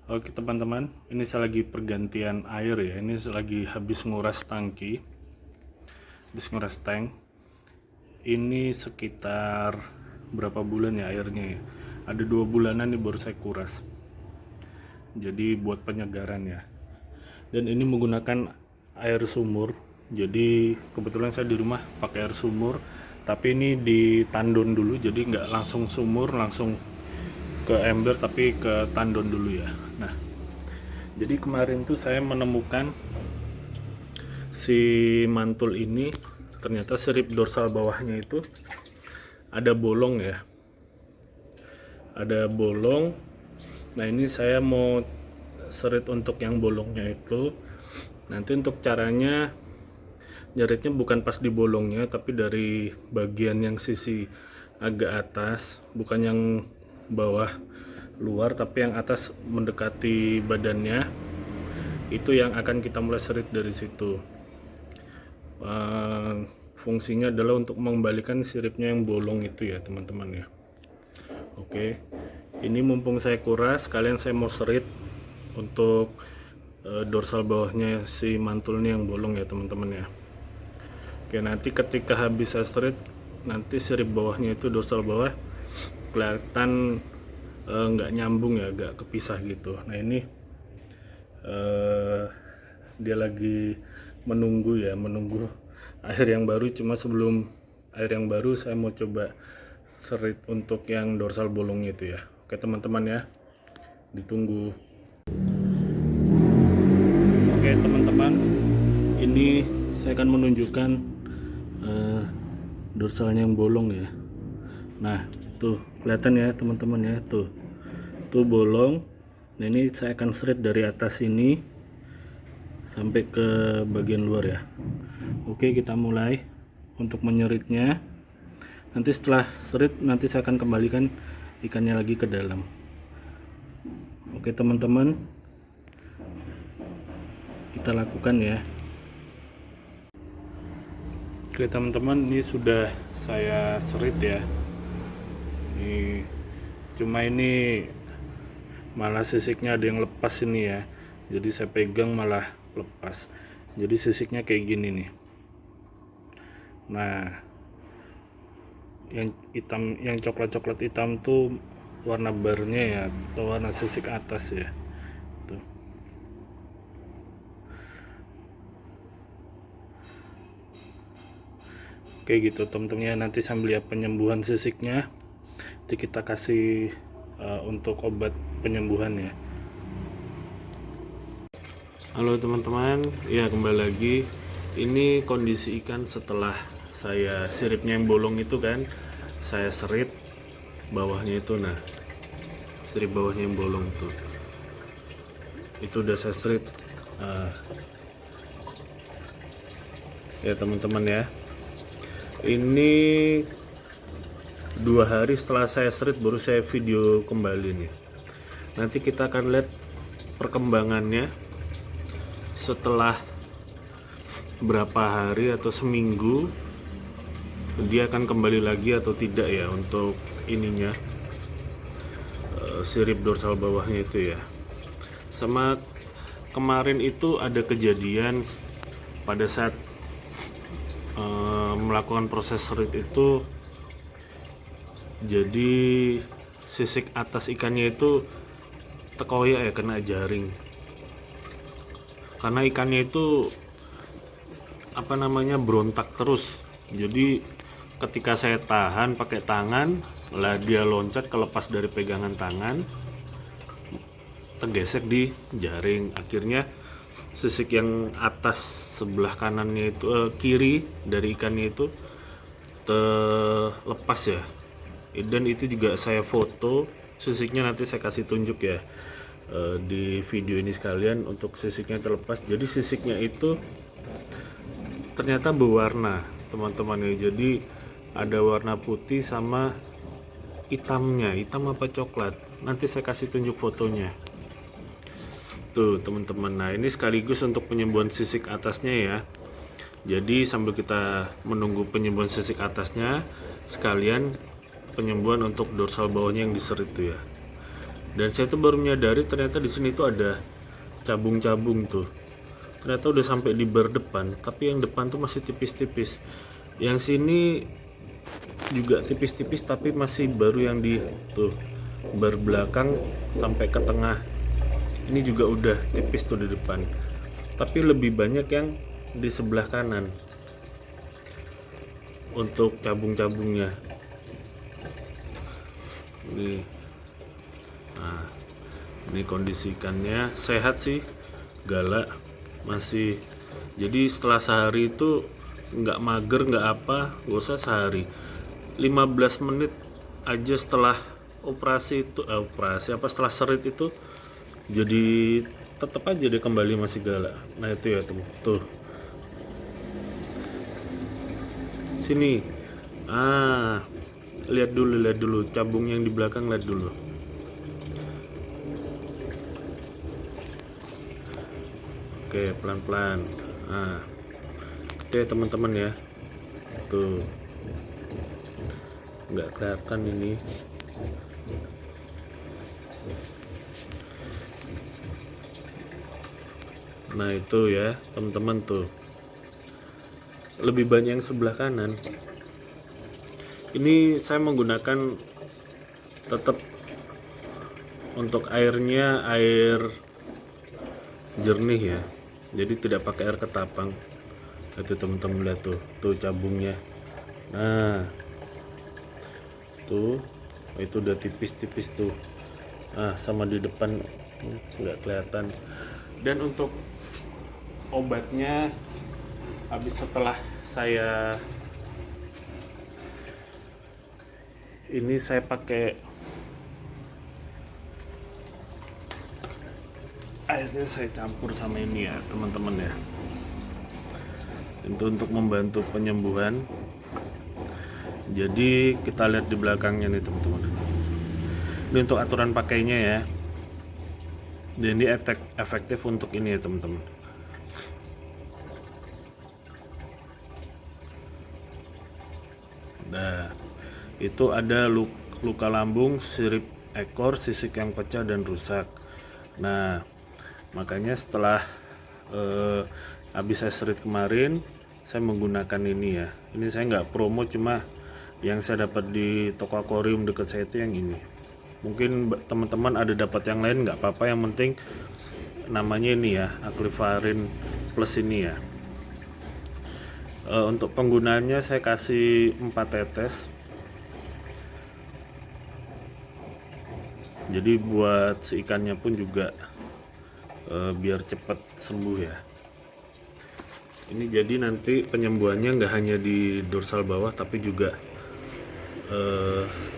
Oke teman-teman, ini saya lagi pergantian air ya. Ini saya lagi habis nguras tangki, habis nguras tank. Ini sekitar berapa bulan ya airnya ya? Ada 2 bulanan nih baru saya kuras. Jadi buat penyegaran ya. Dan ini menggunakan air sumur. Jadi kebetulan saya di rumah pakai air sumur, tapi ini ditandon dulu. Jadi nggak langsung sumur, langsung ke ember, tapi ke tandon dulu ya. Nah, jadi kemarin tuh saya menemukan si mantul ini ternyata sirip dorsal bawahnya itu ada bolong ya. Ada bolong. Nah, ini saya mau serit untuk yang bolongnya itu. Nanti untuk caranya nyeritnya bukan pas di bolongnya, tapi dari bagian yang sisi agak atas, bukan yang bawah luar, tapi yang atas mendekati badannya. Itu yang akan kita mulai serit dari situ. Fungsinya adalah untuk mengembalikan siripnya yang bolong itu ya teman-teman ya. Oke, ini mumpung saya kuras, kalian saya mau serit untuk dorsal bawahnya si mantulnya yang bolong ya teman-teman ya. Oke, nanti ketika habis saya serit, nanti sirip bawahnya itu dorsal bawah kelihatan nggak nyambung ya, agak kepisah gitu. Nah ini dia lagi menunggu air yang baru. Cuma sebelum air yang baru saya mau coba serit untuk yang dorsal bolong itu ya. Oke teman-teman ya, ditunggu. Oke teman-teman, ini saya akan menunjukkan dorsalnya yang bolong ya. Nah tuh kelihatan ya teman-teman ya, tuh bolong. Nah ini saya akan serit dari atas ini sampai ke bagian luar ya. Oke, kita mulai untuk menyeritnya. Nanti setelah serit, nanti saya akan kembalikan ikannya lagi ke dalam. Oke teman-teman, kita lakukan ya. Oke teman-teman, ini sudah saya serit ya. Cuma ini malah sisiknya ada yang lepas ini ya. Jadi saya pegang malah lepas. Jadi sisiknya kayak gini nih. Nah, yang hitam, yang coklat-coklat hitam tuh warna barnya ya, atau warna sisik atas ya. Tuh. Oke gitu teman-teman ya, nanti sambil ya penyembuhan sisiknya, nanti kita kasih untuk obat penyembuhan ya. Halo teman-teman, ya kembali lagi. Ini kondisi ikan setelah saya siripnya yang bolong itu kan, saya serit bawahnya itu. Nah, sirip bawahnya yang bolong tuh, itu udah saya serit ya teman-teman ya. Ini 2 hari setelah saya serit baru saya video kembali nih. Nanti kita akan lihat perkembangannya setelah berapa hari atau seminggu, dia akan kembali lagi atau tidak ya untuk ininya, sirip dorsal bawahnya itu ya. Sama kemarin itu ada kejadian pada saat melakukan proses serit itu, jadi sisik atas ikannya itu tekoyak ya, kena jaring. Karena ikannya itu berontak terus. Jadi ketika saya tahan pakai tangan, lah dia loncat kelepas dari pegangan tangan, tergesek di jaring. Akhirnya sisik yang atas sebelah kanannya itu, kiri dari ikannya itu terlepas ya. Dan itu juga saya foto sisiknya, nanti saya kasih tunjuk ya di video ini sekalian untuk sisiknya terlepas. Jadi sisiknya itu ternyata berwarna teman-teman ya. Jadi ada warna putih sama hitamnya, hitam apa coklat, nanti saya kasih tunjuk fotonya tuh teman-teman. Nah ini sekaligus untuk penyembuhan sisik atasnya ya. Jadi sambil kita menunggu penyembuhan sisik atasnya, sekalian penyembuhan untuk dorsal bawahnya yang diserit tuh ya. Dan saya tuh baru menyadari ternyata di sini tuh ada cabung-cabung tuh. Ternyata udah sampai di bar depan, tapi yang depan tuh masih tipis-tipis. Yang sini juga tipis-tipis, tapi masih baru yang di tuh bar belakang sampai ke tengah. Ini juga udah tipis tuh di depan. Tapi lebih banyak yang di sebelah kanan untuk cabung-cabungnya. Nah, ini kondisi ikannya sehat sih, galak masih. Jadi setelah sehari itu nggak mager, nggak apa, nggak usah sehari, 15 menit aja setelah operasi itu setelah serit itu, jadi tetap aja dia kembali masih galak. Nah itu ya tuh sini, lihat dulu cabung yang di belakang, lihat dulu. Oke, pelan-pelan. Nah, itu ya teman-teman ya. Tuh. Nggak kelihatan ini. Nah, itu ya, teman-teman tuh. Lebih banyak yang sebelah kanan. Ini saya menggunakan tetap untuk airnya air jernih ya, jadi tidak pakai air ketapang. Itu teman-teman lihat tuh cabungnya. Nah tuh, itu udah tipis-tipis tuh. Sama di depan nggak kelihatan. Dan untuk obatnya, habis setelah saya ini, saya pakai airnya, saya campur sama ini ya teman-teman ya, itu untuk membantu penyembuhan. Jadi kita lihat di belakangnya nih teman-teman, ini untuk aturan pakainya ya. Dan ini efektif untuk ini ya teman-teman. Nah itu ada luka lambung, sirip ekor, sisik yang pecah dan rusak. Nah makanya setelah habis saya serit kemarin, saya menggunakan ini ya. Ini saya nggak promo, cuma yang saya dapat di toko akuarium dekat saya itu yang ini. Mungkin teman-teman ada dapat yang lain, nggak apa-apa, yang penting namanya ini ya, Aquafarin Plus ini ya. Untuk penggunaannya saya kasih 4 tetes. Jadi buat si ikannya pun juga biar cepat sembuh ya. Ini jadi nanti penyembuhannya nggak hanya di dorsal bawah, tapi juga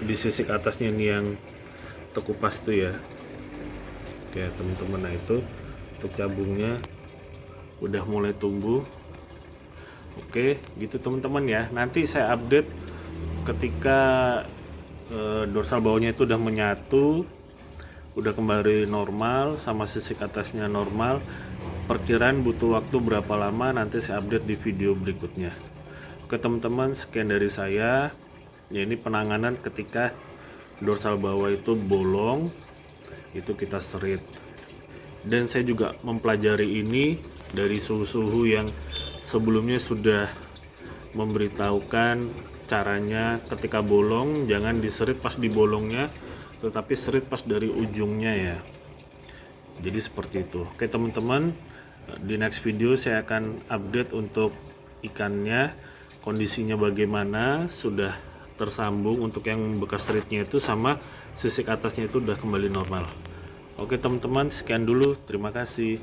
di sisik atasnya ini yang tekupas tuh ya. Oke teman-teman, nah itu untuk cabungnya udah mulai tumbuh. Oke gitu teman-teman ya. Nanti saya update ketika dorsal bawahnya itu udah menyatu, udah kembali normal, sama sisik atasnya normal. Perkiraan butuh waktu berapa lama, nanti saya update di video berikutnya. Oke teman-teman, sekian dari saya ya. Ini penanganan ketika dorsal bawah itu bolong, itu kita serit. Dan saya juga mempelajari ini dari suhu-suhu yang sebelumnya sudah memberitahukan caranya ketika bolong, jangan diserit pas di bolongnya, tetapi serit pas dari ujungnya ya. Jadi seperti itu. Oke teman-teman, di next video saya akan update untuk ikannya, kondisinya bagaimana, sudah tersambung untuk yang bekas seritnya itu, sama sisik atasnya itu udah kembali normal. Oke teman-teman, sekian dulu, terima kasih.